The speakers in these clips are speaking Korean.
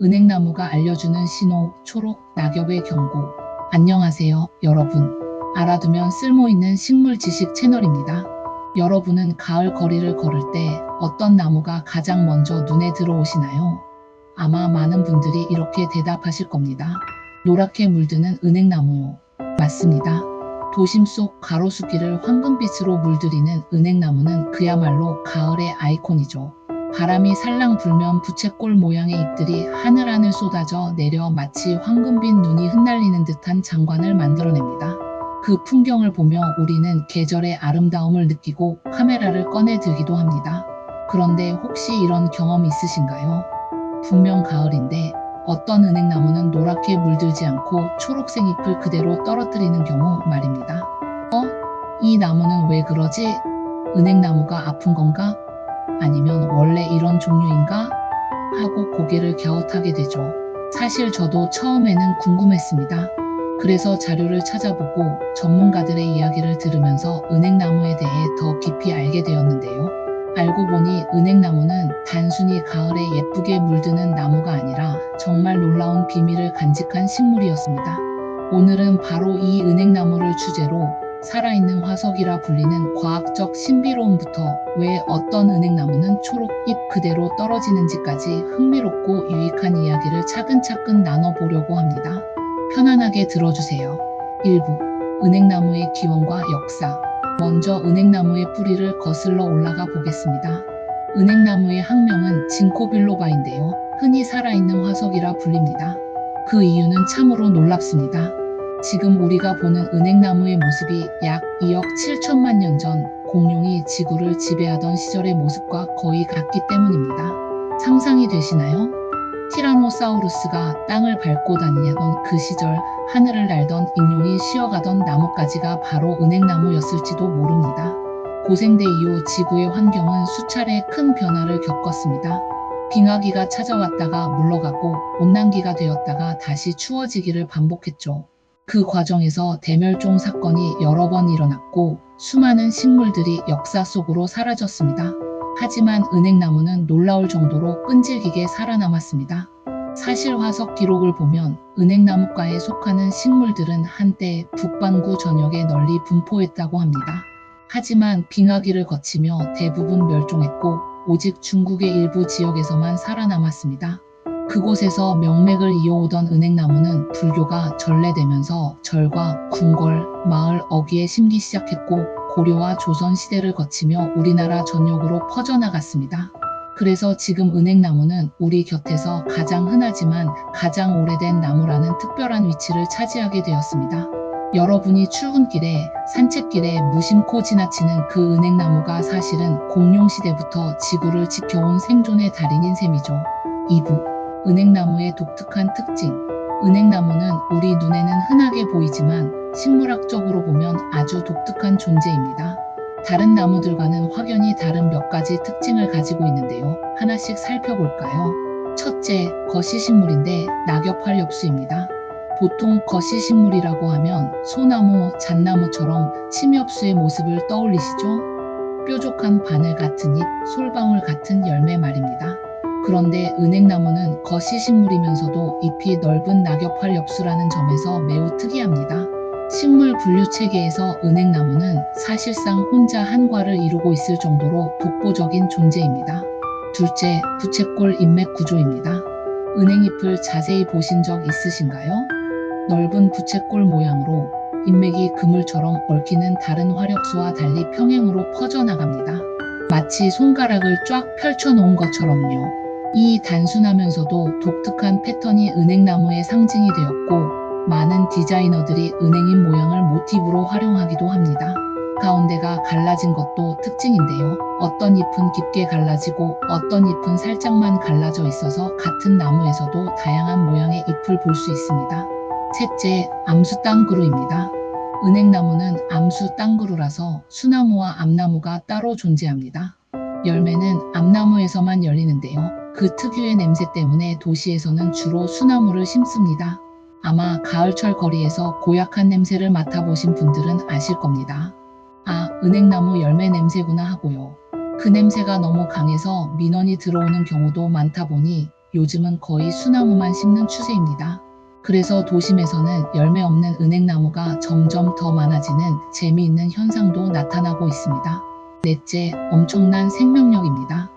은행나무가 알려주는 신호, 초록, 낙엽의 경고. 안녕하세요, 여러분. 알아두면 쓸모있는 식물 지식 채널입니다. 여러분은 가을 거리를 걸을 때 어떤 나무가 가장 먼저 눈에 들어오시나요? 아마 많은 분들이 이렇게 대답하실 겁니다. 노랗게 물드는 은행나무요. 맞습니다. 도심 속 가로수길을 황금빛으로 물들이는 은행나무는 그야말로 가을의 아이콘이죠. 바람이 살랑 불면 부채꼴 모양의 잎들이 하늘하늘 쏟아져 내려 마치 황금빛 눈이 흩날리는 듯한 장관을 만들어냅니다. 그 풍경을 보며 우리는 계절의 아름다움을 느끼고 카메라를 꺼내 들기도 합니다. 그런데 혹시 이런 경험 있으신가요? 분명 가을인데 어떤 은행나무는 노랗게 물들지 않고 초록색 잎을 그대로 떨어뜨리는 경우 말입니다. 이 나무는 왜 그러지? 은행나무가 아픈 건가? 아니면 원래 이런 종류인가? 하고 고개를 갸웃하게 되죠. 사실 저도 처음에는 궁금했습니다. 그래서 자료를 찾아보고 전문가들의 이야기를 들으면서 은행나무에 대해 더 깊이 알게 되었는데요. 알고 보니 은행나무는 단순히 가을에 예쁘게 물드는 나무가 아니라 정말 놀라운 비밀을 간직한 식물이었습니다. 오늘은 바로 이 은행나무를 주제로 살아있는 화석이라 불리는 과학적 신비로움부터 왜 어떤 은행나무는 초록 잎 그대로 떨어지는지까지 흥미롭고 유익한 이야기를 차근차근 나눠보려고 합니다. 편안하게 들어주세요. 1부. 은행나무의 기원과 역사. 먼저 은행나무의 뿌리를 거슬러 올라가 보겠습니다. 은행나무의 학명은 진코빌로바인데요. 흔히 살아있는 화석이라 불립니다. 그 이유는 참으로 놀랍습니다. 지금 우리가 보는 은행나무의 모습이 약 2억 7천만 년 전 공룡이 지구를 지배하던 시절의 모습과 거의 같기 때문입니다. 상상이 되시나요? 티라노사우루스가 땅을 밟고 다니던 그 시절 하늘을 날던 익룡이 쉬어가던 나뭇가지가 바로 은행나무였을지도 모릅니다. 고생대 이후 지구의 환경은 수차례 큰 변화를 겪었습니다. 빙하기가 찾아왔다가 물러가고 온난기가 되었다가 다시 추워지기를 반복했죠. 그 과정에서 대멸종 사건이 여러 번 일어났고 수많은 식물들이 역사 속으로 사라졌습니다. 하지만 은행나무는 놀라울 정도로 끈질기게 살아남았습니다. 사실 화석 기록을 보면 은행나무과에 속하는 식물들은 한때 북반구 전역에 널리 분포했다고 합니다. 하지만 빙하기를 거치며 대부분 멸종했고 오직 중국의 일부 지역에서만 살아남았습니다. 그곳에서 명맥을 이어오던 은행나무는 불교가 전래되면서 절과 궁궐, 마을 어귀에 심기 시작했고 고려와 조선 시대를 거치며 우리나라 전역으로 퍼져나갔습니다. 그래서 지금 은행나무는 우리 곁에서 가장 흔하지만 가장 오래된 나무라는 특별한 위치를 차지하게 되었습니다. 여러분이 출근길에 산책길에 무심코 지나치는 그 은행나무가 사실은 공룡시대부터 지구를 지켜온 생존의 달인인 셈이죠. 2부. 은행나무의 독특한 특징. 은행나무는 우리 눈에는 흔하게 보이지만 식물학적으로 보면 아주 독특한 존재입니다. 다른 나무들과는 확연히 다른 몇 가지 특징을 가지고 있는데요. 하나씩 살펴볼까요? 첫째, 거시식물인데 낙엽활엽수입니다. 보통 거시식물이라고 하면 소나무, 잣나무처럼 침엽수의 모습을 떠올리시죠? 뾰족한 바늘 같은 잎, 솔방울 같은 열매 말입니다. 그런데 은행나무는 거시식물이면서도 잎이 넓은 낙엽활엽수라는 점에서 매우 특이합니다. 식물 분류 체계에서 은행나무는 사실상 혼자 한 과를 이루고 있을 정도로 독보적인 존재입니다. 둘째, 부채꼴 잎맥 구조입니다. 은행잎을 자세히 보신 적 있으신가요? 넓은 부채꼴 모양으로 잎맥이 그물처럼 얽히는 다른 활엽수와 달리 평행으로 퍼져나갑니다. 마치 손가락을 쫙 펼쳐놓은 것처럼요. 이 단순하면서도 독특한 패턴이 은행나무의 상징이 되었고 많은 디자이너들이 은행잎 모양을 모티브로 활용하기도 합니다. 가운데가 갈라진 것도 특징인데요. 어떤 잎은 깊게 갈라지고 어떤 잎은 살짝만 갈라져 있어서 같은 나무에서도 다양한 모양의 잎을 볼 수 있습니다. 셋째, 암수땅그루입니다. 은행나무는 암수땅그루라서 수나무와 암나무가 따로 존재합니다. 열매는 암나무에서만 열리는데요. 그 특유의 냄새 때문에 도시에서는 주로 수나무를 심습니다. 아마 가을철 거리에서 고약한 냄새를 맡아보신 분들은 아실 겁니다. 아, 은행나무 열매 냄새구나 하고요. 그 냄새가 너무 강해서 민원이 들어오는 경우도 많다 보니 요즘은 거의 수나무만 심는 추세입니다. 그래서 도심에서는 열매 없는 은행나무가 점점 더 많아지는 재미있는 현상도 나타나고 있습니다. 넷째, 엄청난 생명력입니다.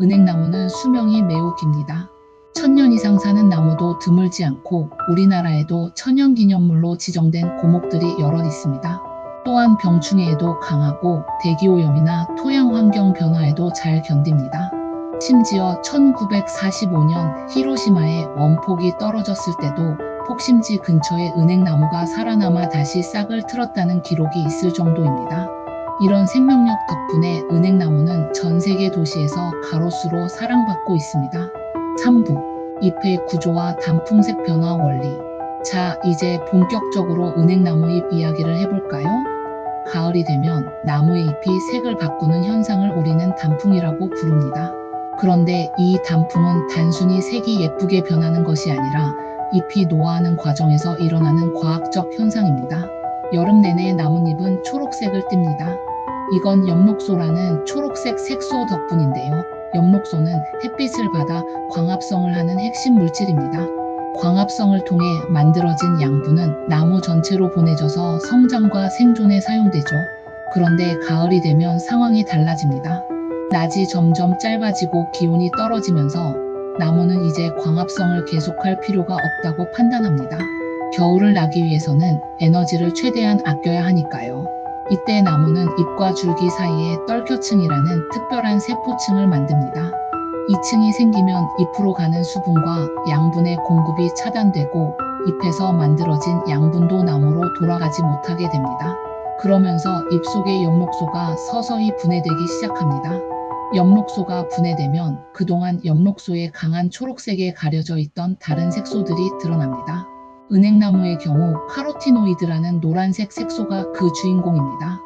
은행나무는 수명이 매우 깁니다. 1000년 이상 사는 나무도 드물지 않고 우리나라에도 천연기념물로 지정된 고목들이 여럿 있습니다. 또한 병충해에도 강하고 대기오염이나 토양 환경 변화에도 잘 견딥니다. 심지어 1945년 히로시마에 원폭이 떨어졌을 때도 폭심지 근처에 은행나무가 살아남아 다시 싹을 틀었다는 기록이 있을 정도입니다. 이런 생명력 덕분에 은행나무는 전 세계 도시에서 가로수로 사랑받고 있습니다. 3부, 잎의 구조와 단풍색 변화 원리. 자, 이제 본격적으로 은행나무 잎 이야기를 해볼까요? 가을이 되면 나무의 잎이 색을 바꾸는 현상을 우리는 단풍이라고 부릅니다. 그런데 이 단풍은 단순히 색이 예쁘게 변하는 것이 아니라 잎이 노화하는 과정에서 일어나는 과학적 현상입니다. 여름 내내 나뭇잎은 초록색을 띱니다. 이건 엽록소라는 초록색 색소 덕분인데요. 엽록소는 햇빛을 받아 광합성을 하는 핵심 물질입니다. 광합성을 통해 만들어진 양분은 나무 전체로 보내져서 성장과 생존에 사용되죠. 그런데 가을이 되면 상황이 달라집니다. 낮이 점점 짧아지고 기온이 떨어지면서 나무는 이제 광합성을 계속할 필요가 없다고 판단합니다. 겨울을 나기 위해서는 에너지를 최대한 아껴야 하니까요. 이때 나무는 잎과 줄기 사이에 떨켜층이라는 특별한 세포층을 만듭니다. 이 층이 생기면 잎으로 가는 수분과 양분의 공급이 차단되고 잎에서 만들어진 양분도 나무로 돌아가지 못하게 됩니다. 그러면서 잎 속의 엽록소가 서서히 분해되기 시작합니다. 엽록소가 분해되면 그동안 엽록소의 강한 초록색에 가려져 있던 다른 색소들이 드러납니다. 은행나무의 경우 카로티노이드라는 노란색 색소가 그 주인공입니다.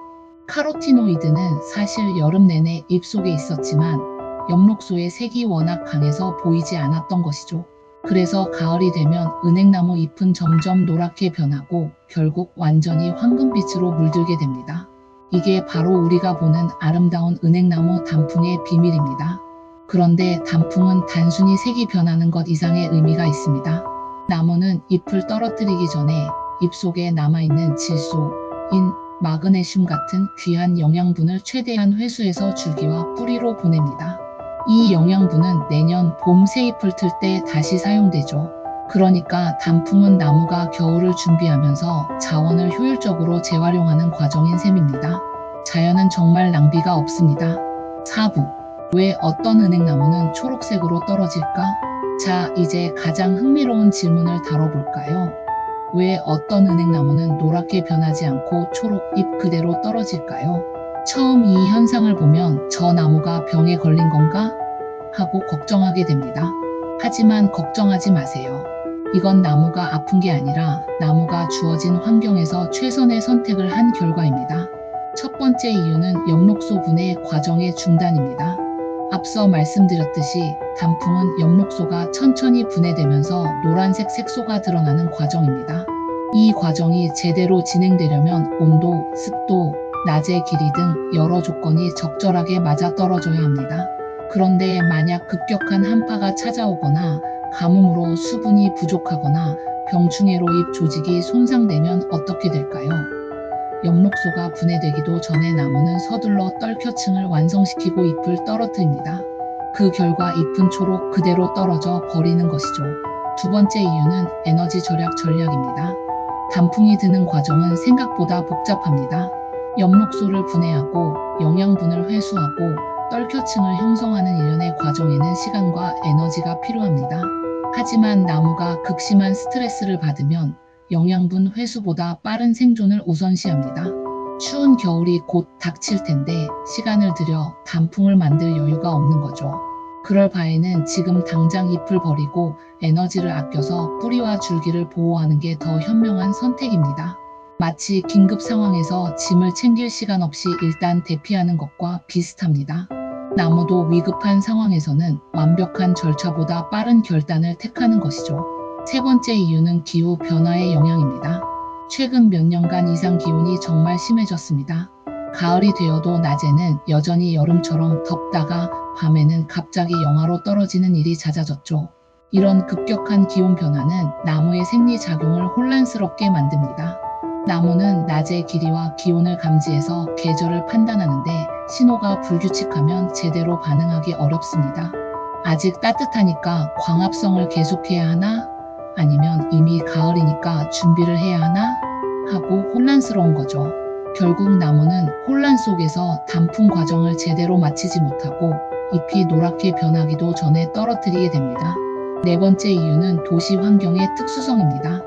카로티노이드는 사실 여름 내내 잎 속에 있었지만 엽록소의 색이 워낙 강해서 보이지 않았던 것이죠. 그래서 가을이 되면 은행나무 잎은 점점 노랗게 변하고 결국 완전히 황금빛으로 물들게 됩니다. 이게 바로 우리가 보는 아름다운 은행나무 단풍의 비밀입니다. 그런데 단풍은 단순히 색이 변하는 것 이상의 의미가 있습니다. 나무는 잎을 떨어뜨리기 전에 잎 속에 남아있는 질소, 인, 마그네슘 같은 귀한 영양분을 최대한 회수해서 줄기와 뿌리로 보냅니다. 이 영양분은 내년 봄 새잎을 틀 때 다시 사용되죠. 그러니까 단풍은 나무가 겨울을 준비하면서 자원을 효율적으로 재활용하는 과정인 셈입니다. 자연은 정말 낭비가 없습니다. 4부. 왜 어떤 은행나무는 초록색으로 떨어질까? 자, 이제 가장 흥미로운 질문을 다뤄볼까요? 왜 어떤 은행나무는 노랗게 변하지 않고 초록 잎 그대로 떨어질까요? 처음 이 현상을 보면 저 나무가 병에 걸린 건가? 하고 걱정하게 됩니다. 하지만 걱정하지 마세요. 이건 나무가 아픈 게 아니라 나무가 주어진 환경에서 최선의 선택을 한 결과입니다. 첫 번째 이유는 엽록소 분해 과정의 중단입니다. 앞서 말씀드렸듯이 단풍은 엽록소가 천천히 분해되면서 노란색 색소가 드러나는 과정입니다. 이 과정이 제대로 진행되려면 온도, 습도, 낮의 길이 등 여러 조건이 적절하게 맞아떨어져야 합니다. 그런데 만약 급격한 한파가 찾아오거나 가뭄으로 수분이 부족하거나 병충해로 잎 조직이 손상되면 어떻게 될까요? 엽록소가 분해되기도 전에 나무는 서둘러 떨켜층을 완성시키고 잎을 떨어뜨립니다. 그 결과 잎은 초록 그대로 떨어져 버리는 것이죠. 두 번째 이유는 에너지 절약 전략입니다. 단풍이 드는 과정은 생각보다 복잡합니다. 엽록소를 분해하고 영양분을 회수하고 떨켜층을 형성하는 일련의 과정에는 시간과 에너지가 필요합니다. 하지만 나무가 극심한 스트레스를 받으면 영양분 회수보다 빠른 생존을 우선시합니다. 추운 겨울이 곧 닥칠 텐데 시간을 들여 단풍을 만들 여유가 없는 거죠. 그럴 바에는 지금 당장 잎을 버리고 에너지를 아껴서 뿌리와 줄기를 보호하는 게 더 현명한 선택입니다. 마치 긴급 상황에서 짐을 챙길 시간 없이 일단 대피하는 것과 비슷합니다. 나무도 위급한 상황에서는 완벽한 절차보다 빠른 결단을 택하는 것이죠. 세 번째 이유는 기후 변화의 영향입니다. 최근 몇 년간 이상 기온이 정말 심해졌습니다. 가을이 되어도 낮에는 여전히 여름처럼 덥다가 밤에는 갑자기 영하로 떨어지는 일이 잦아졌죠. 이런 급격한 기온 변화는 나무의 생리작용을 혼란스럽게 만듭니다. 나무는 낮의 길이와 기온을 감지해서 계절을 판단하는데 신호가 불규칙하면 제대로 반응하기 어렵습니다. 아직 따뜻하니까 광합성을 계속해야 하나? 아니면 이미 가을이니까 준비를 해야 하나? 하고 혼란스러운 거죠. 결국 나무는 혼란 속에서 단풍 과정을 제대로 마치지 못하고 잎이 노랗게 변하기도 전에 떨어뜨리게 됩니다. 네 번째 이유는 도시 환경의 특수성입니다.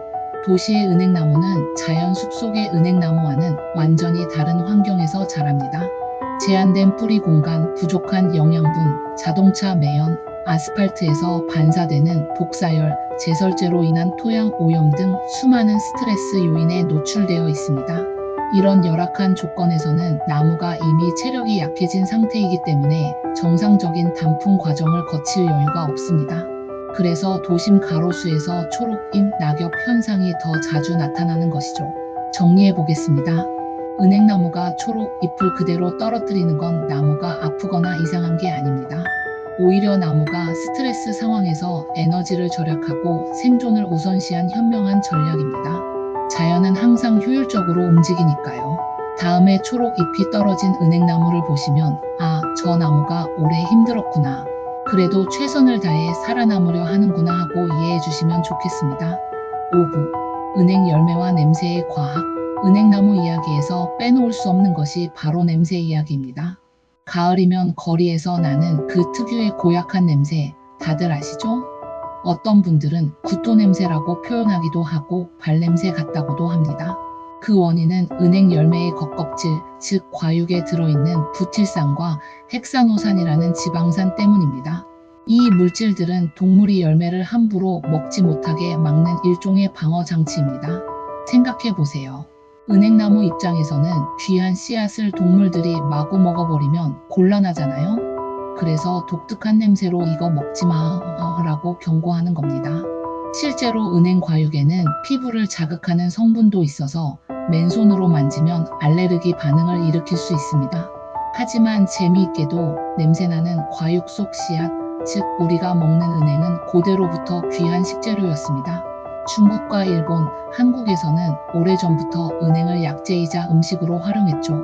도시의 은행나무는 자연 숲속의 은행나무와는 완전히 다른 환경에서 자랍니다. 제한된 뿌리 공간, 부족한 영양분, 자동차 매연, 아스팔트에서 반사되는 복사열, 제설제로 인한 토양 오염 등 수많은 스트레스 요인에 노출되어 있습니다. 이런 열악한 조건에서는 나무가 이미 체력이 약해진 상태이기 때문에 정상적인 단풍 과정을 거칠 여유가 없습니다. 그래서 도심 가로수에서 초록잎 낙엽 현상이 더 자주 나타나는 것이죠. 정리해 보겠습니다. 은행나무가 초록 잎을 그대로 떨어뜨리는 건 나무가 아프거나 이상한 게 아닙니다. 오히려 나무가 스트레스 상황에서 에너지를 절약하고 생존을 우선시한 현명한 전략입니다. 자연은 항상 효율적으로 움직이니까요. 다음에 초록 잎이 떨어진 은행나무를 보시면 아, 저 나무가 오래 힘들었구나. 그래도 최선을 다해 살아남으려 하는구나 하고 이해해 주시면 좋겠습니다. 5부. 은행 열매와 냄새의 과학. 은행나무 이야기에서 빼놓을 수 없는 것이 바로 냄새 이야기입니다. 가을이면 거리에서 나는 그 특유의 고약한 냄새 다들 아시죠? 어떤 분들은 구토 냄새라고 표현하기도 하고 발냄새 같다고도 합니다. 그 원인은 은행 열매의 겉껍질, 즉 과육에 들어있는 부틸산과 헥사노산이라는 지방산 때문입니다. 이 물질들은 동물이 열매를 함부로 먹지 못하게 막는 일종의 방어 장치입니다. 생각해 보세요. 은행나무 입장에서는 귀한 씨앗을 동물들이 마구 먹어버리면 곤란하잖아요. 그래서 독특한 냄새로 이거 먹지 마 라고 경고하는 겁니다. 실제로 은행 과육에는 피부를 자극하는 성분도 있어서 맨손으로 만지면 알레르기 반응을 일으킬 수 있습니다. 하지만 재미있게도 냄새나는 과육 속 씨앗, 즉 우리가 먹는 은행은 고대로부터 귀한 식재료였습니다. 중국과 일본, 한국에서는 오래전부터 은행을 약재이자 음식으로 활용했죠.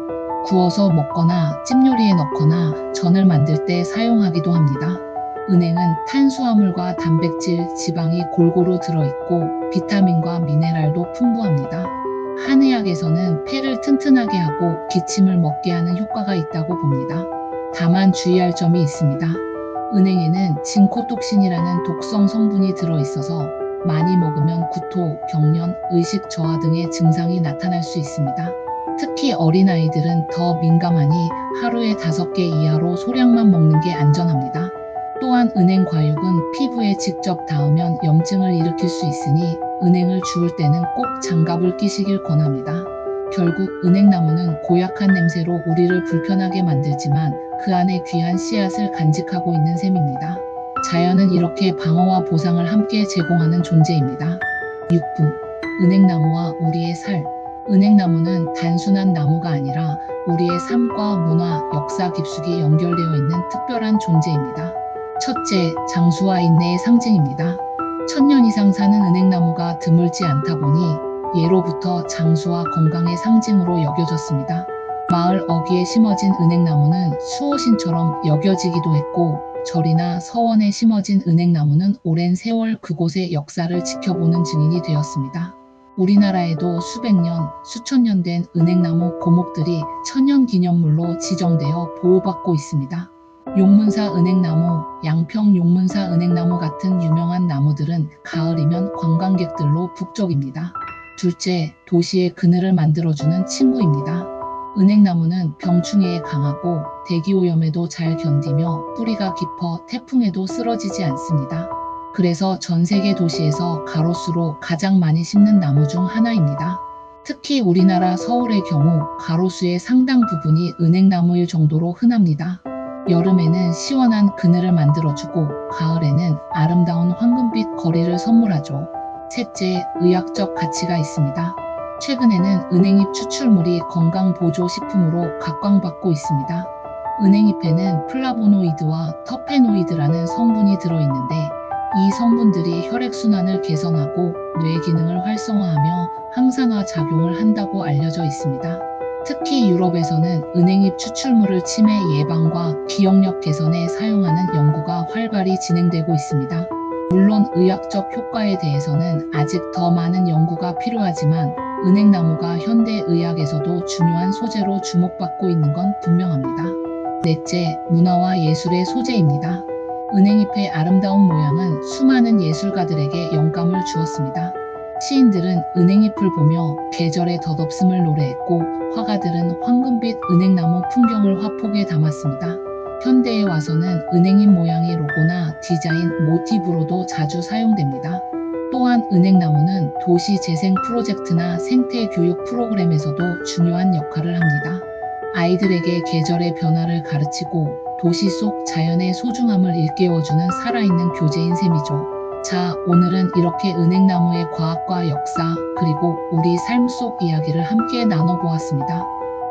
구워서 먹거나 찜요리에 넣거나 전을 만들 때 사용하기도 합니다. 은행은 탄수화물과 단백질, 지방이 골고루 들어있고 비타민과 미네랄도 풍부합니다. 한의학에서는 폐를 튼튼하게 하고 기침을 먹게 하는 효과가 있다고 봅니다. 다만 주의할 점이 있습니다. 은행에는 진코톡신이라는 독성 성분이 들어있어서 많이 먹으면 구토, 경련, 의식 저하 등의 증상이 나타날 수 있습니다. 특히 어린아이들은 더 민감하니 하루에 5개 이하로 소량만 먹는 게 안전합니다. 또한 은행 과육은 피부에 직접 닿으면 염증을 일으킬 수 있으니 은행을 주울 때는 꼭 장갑을 끼시길 권합니다. 결국 은행나무는 고약한 냄새로 우리를 불편하게 만들지만 그 안에 귀한 씨앗을 간직하고 있는 셈입니다. 자연은 이렇게 방어와 보상을 함께 제공하는 존재입니다. 6분. 은행나무와 우리의 살. 은행나무는 단순한 나무가 아니라 우리의 삶과 문화, 역사 깊숙이 연결되어 있는 특별한 존재입니다. 첫째, 장수와 인내의 상징입니다. 1000년 이상 사는 은행나무가 드물지 않다 보니 예로부터 장수와 건강의 상징으로 여겨졌습니다. 마을 어귀에 심어진 은행나무는 수호신처럼 여겨지기도 했고 절이나 서원에 심어진 은행나무는 오랜 세월 그곳의 역사를 지켜보는 증인이 되었습니다. 우리나라에도 수백 년, 수천 년 된 은행나무 고목들이 천연기념물로 지정되어 보호받고 있습니다. 용문사 은행나무, 양평 용문사 은행나무 같은 유명한 나무들은 가을이면 관광객들로 북적입니다. 둘째, 도시의 그늘을 만들어주는 친구입니다. 은행나무는 병충해에 강하고 대기오염에도 잘 견디며 뿌리가 깊어 태풍에도 쓰러지지 않습니다. 그래서 전 세계 도시에서 가로수로 가장 많이 심는 나무 중 하나입니다. 특히 우리나라 서울의 경우 가로수의 상당 부분이 은행나무일 정도로 흔합니다. 여름에는 시원한 그늘을 만들어주고 가을에는 아름다운 황금빛 거리를 선물하죠. 셋째, 의학적 가치가 있습니다. 최근에는 은행잎 추출물이 건강보조식품으로 각광받고 있습니다. 은행잎에는 플라보노이드와 터페노이드라는 성분이 들어있는데 이 성분들이 혈액순환을 개선하고 뇌 기능을 활성화하며 항산화 작용을 한다고 알려져 있습니다. 특히 유럽에서는 은행잎 추출물을 치매 예방과 기억력 개선에 사용하는 연구가 활발히 진행되고 있습니다. 물론 의학적 효과에 대해서는 아직 더 많은 연구가 필요하지만 은행나무가 현대 의학에서도 중요한 소재로 주목받고 있는 건 분명합니다. 넷째, 문화와 예술의 소재입니다. 은행잎의 아름다운 모양은 수많은 예술가들에게 영감을 주었습니다. 시인들은 은행잎을 보며 계절의 덧없음을 노래했고 화가들은 황금빛 은행나무 풍경을 화폭에 담았습니다. 현대에 와서는 은행잎 모양의 로고나 디자인, 모티브로도 자주 사용됩니다. 또한 은행나무는 도시 재생 프로젝트나 생태 교육 프로그램에서도 중요한 역할을 합니다. 아이들에게 계절의 변화를 가르치고 도시 속 자연의 소중함을 일깨워주는 살아있는 교재인 셈이죠. 자, 오늘은 이렇게 은행나무의 과학과 역사, 그리고 우리 삶 속 이야기를 함께 나눠보았습니다.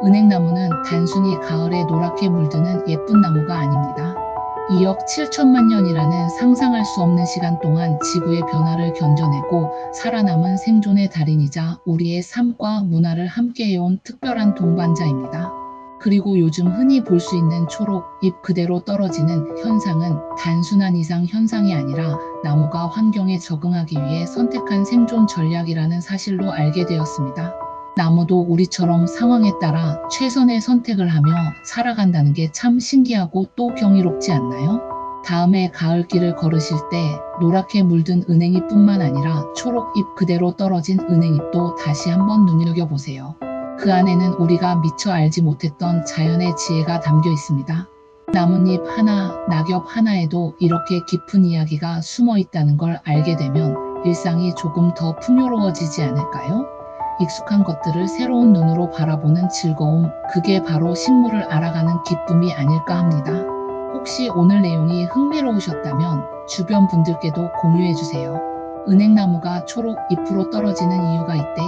은행나무는 단순히 가을에 노랗게 물드는 예쁜 나무가 아닙니다. 2억 7천만 년이라는 상상할 수 없는 시간 동안 지구의 변화를 견뎌내고 살아남은 생존의 달인이자 우리의 삶과 문화를 함께해온 특별한 동반자입니다. 그리고 요즘 흔히 볼 수 있는 초록 잎 그대로 떨어지는 현상은 단순한 이상 현상이 아니라 나무가 환경에 적응하기 위해 선택한 생존 전략이라는 사실로 알게 되었습니다. 나무도 우리처럼 상황에 따라 최선의 선택을 하며 살아간다는 게 참 신기하고 또 경이롭지 않나요? 다음에 가을길을 걸으실 때 노랗게 물든 은행잎뿐만 아니라 초록 잎 그대로 떨어진 은행잎도 다시 한번 눈여겨보세요. 그 안에는 우리가 미처 알지 못했던 자연의 지혜가 담겨 있습니다. 나뭇잎 하나, 낙엽 하나에도 이렇게 깊은 이야기가 숨어 있다는 걸 알게 되면 일상이 조금 더 풍요로워지지 않을까요? 익숙한 것들을 새로운 눈으로 바라보는 즐거움, 그게 바로 식물을 알아가는 기쁨이 아닐까 합니다. 혹시 오늘 내용이 흥미로우셨다면 주변 분들께도 공유해주세요. 은행나무가 초록 잎으로 떨어지는 이유가 있대?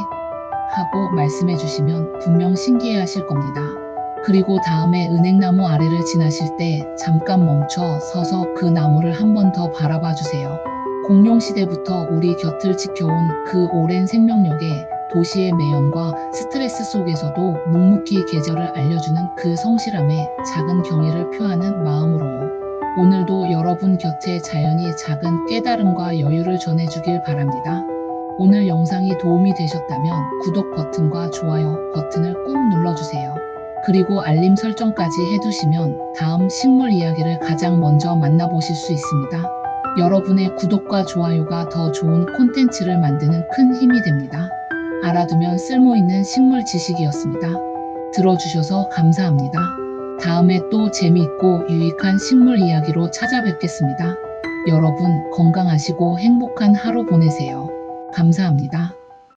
하고 말씀해 주시면 분명 신기해 하실 겁니다. 그리고 다음에 은행나무 아래를 지나실 때 잠깐 멈춰 서서 그 나무를 한 번 더 바라봐 주세요. 공룡시대부터 우리 곁을 지켜온 그 오랜 생명력에 도시의 매연과 스트레스 속에서도 묵묵히 계절을 알려주는 그 성실함에 작은 경의를 표하는 마음으로요. 오늘도 여러분 곁에 자연이 작은 깨달음과 여유를 전해주길 바랍니다. 오늘 영상이 도움이 되셨다면 구독 버튼과 좋아요 버튼을 꾹 눌러주세요. 그리고 알림 설정까지 해두시면 다음 식물 이야기를 가장 먼저 만나보실 수 있습니다. 여러분의 구독과 좋아요가 더 좋은 콘텐츠를 만드는 큰 힘이 됩니다. 알아두면 쓸모있는 식물 지식이었습니다. 들어주셔서 감사합니다. 다음에 또 재미있고 유익한 식물 이야기로 찾아뵙겠습니다. 여러분 건강하시고 행복한 하루 보내세요. 감사합니다.